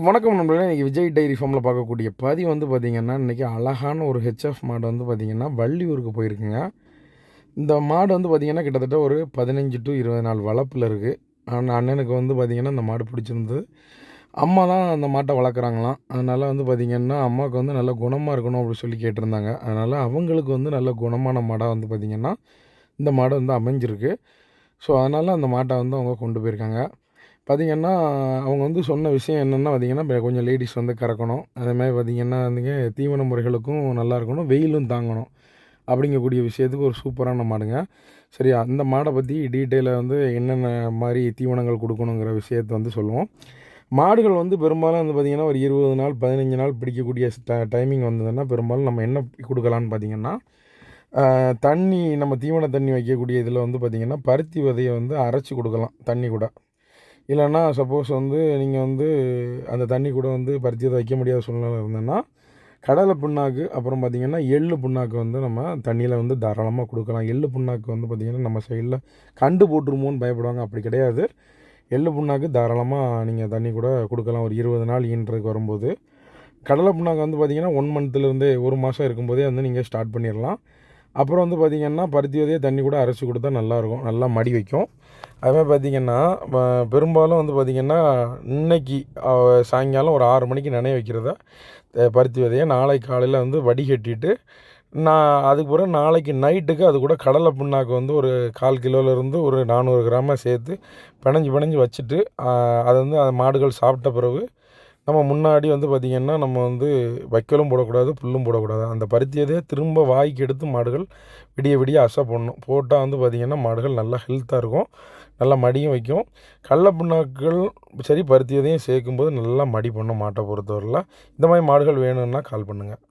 வணக்கம் நண்பர்களே. இன்றைக்கி விஜய் டைரி ஃபார்மில் பார்க்கக்கூடிய பதிவு வந்து பார்த்திங்கன்னா, இன்றைக்கி அழகான ஒரு ஹெச்எஃப் மாடு வந்து பார்த்திங்கன்னா வள்ளியூருக்கு போயிருக்குங்க. இந்த மாடு வந்து பார்த்திங்கன்னா கிட்டத்தட்ட ஒரு 15 to 20 நாள் வளர்ப்பில் இருக்குது. ஆனால் அண்ணனுக்கு வந்து பார்த்திங்கன்னா இந்த மாடு பிடிச்சிருந்தது. அம்மா தான் அந்த மாட்டை வளர்க்குறாங்களாம். அதனால் வந்து பார்த்திங்கன்னா அம்மாவுக்கு வந்து நல்ல குணமாக இருக்கணும் அப்படின்னு சொல்லி கேட்டிருந்தாங்க. அதனால் அவங்களுக்கு வந்து நல்ல குணமான மாடாக வந்து பார்த்திங்கன்னா இந்த மாடு வந்து அமைஞ்சிருக்கு. ஸோ அதனால் அந்த மாட்டை வந்து அவங்க கொண்டு போயிருக்காங்க. பார்த்திங்கன்னா, அவங்க வந்து சொன்ன விஷயம் என்னென்னா பார்த்திங்கன்னா, கொஞ்சம் லேடீஸ் வந்து கறக்கணும். அதேமாதிரி பார்த்திங்கன்னா வந்துங்க தீவன முறைகளுக்கும் நல்லா இருக்கணும், வெயிலும் தாங்கணும். அப்படிங்கக்கூடிய விஷயத்துக்கு ஒரு சூப்பரான மாடுங்க. சரி, அந்த மாடை பற்றி டீட்டெயிலாக வந்து என்னென்ன மாதிரி தீவனங்கள் கொடுக்கணுங்கிற விஷயத்த வந்து சொல்லுவோம். மாடுகள் வந்து பெரும்பாலும் வந்து பார்த்திங்கன்னா ஒரு 20 நாள் 15 நாள் பிடிக்கக்கூடிய டைமிங் வந்ததுன்னா பெரும்பாலும் நம்ம என்ன கொடுக்கலான்னு பார்த்திங்கன்னா, தண்ணி நம்ம தீவன தண்ணி வைக்கக்கூடிய இதில் வந்து பார்த்திங்கன்னா பருத்தி விதையை வந்து அரைச்சி கொடுக்கலாம் தண்ணி கூட. இல்லைன்னா சப்போஸ் வந்து நீங்கள் வந்து அந்த தண்ணி கூட வந்து பருத்தி விதை வைக்க முடியாத சூழ்நிலை இருந்ததுன்னா, கடலை புண்ணாக்கு அப்புறம் பார்த்திங்கன்னா எள்ளு புண்ணாக்கு வந்து நம்ம தண்ணியில் வந்து தாராளமாக கொடுக்கலாம். எள்ளு புண்ணாக்கு வந்து பார்த்திங்கன்னா நம்ம சைடில் கண்டு போட்டுருமோன்னு பயப்படுவாங்க, அப்படி கிடையாது. எள்ளு புண்ணாக்கு தாராளமாக நீங்கள் தண்ணி கூட கொடுக்கலாம் ஒரு 20 நாள் ஈன்றதுக்கு வரும்போது. கடலை புண்ணாக்கு வந்து பார்த்திங்கன்னா 1 மந்த்லேருந்தே 1 மாதம் இருக்கும்போதே வந்து நீங்கள் ஸ்டார்ட் பண்ணிடலாம். அப்புறம் வந்து பார்த்திங்கன்னா பருத்தி விதையை தண்ணி கூட அரைச்சி கொடுத்தா நல்லாயிருக்கும், நல்லா மடி வைக்கும். அதுமாதிரி பார்த்திங்கன்னா பெரும்பாலும் வந்து பார்த்திங்கன்னா இன்றைக்கி சாயங்காலம் ஒரு 6 மணிக்கு நனைய வைக்கிறத பருத்தி விதையை நாளைக்கு காலையில் வந்து வடிகட்டிட்டு அதுக்கு பிறகு நாளைக்கு நைட்டுக்கு அது கூட கடலை புண்ணாக்கு வந்து ஒரு 1/4 கிலோலேருந்து ஒரு 400 கிராமாக சேர்த்து பிணைஞ்சி வச்சுட்டு அதை வந்து அந்த மாடுகள் சாப்பிட்ட பிறகு நம்ம முன்னாடி வந்து பார்த்திங்கன்னா நம்ம வந்து வைக்கலும் போடக்கூடாது, புல்லும் போடக்கூடாது. அந்த பருத்தியதே திரும்ப வாய்க்கு எடுத்து மாடுகள் விடிய விடிய அசை போடணும். போட்டால் வந்து பார்த்திங்கன்னா மாடுகள் நல்லா ஹெல்த்தாக இருக்கும், நல்லா மடியும் வைக்கும். கடல புண்ணாக்குகள் சரி பருத்தியதையும் சேர்க்கும்போது நல்லா மடி பண்ணும் மாட்டை பொறுத்தவரையில். இந்த மாதிரி மாடுகள் வேணும்னா கால் பண்ணுங்கள்.